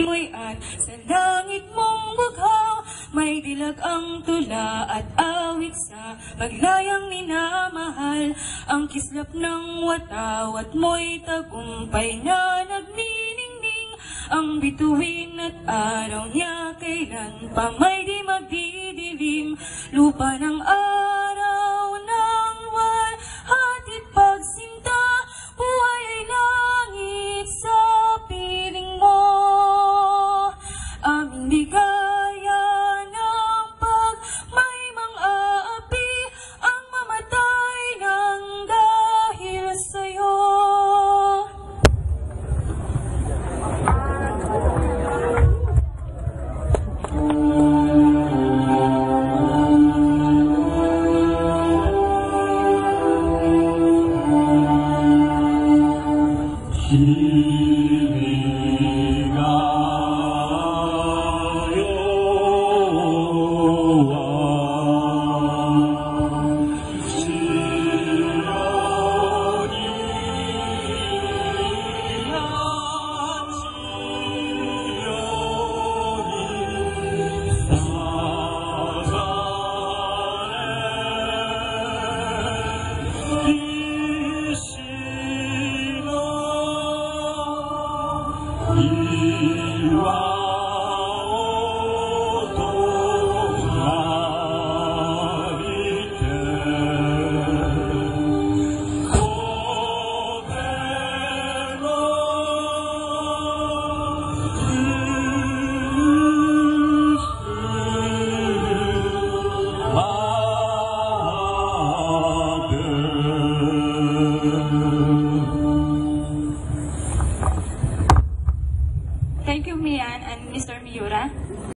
mo'y at sa langit mong bughaw, may dilag ang tula at awit sa paglayang minamahal. Ang kislap ng watawat mo'y tagumpay na nagniningning. Ang bituin at araw niya kailan pa may di magdidilim. Lupa ng araw ng hatid pagsinta, buhay ay langit sa piling mo. Aming ligaya ng pag may mang-aapi ang mamatay ng dahil sa'yo. Thank you, Mian and Mr. Miura.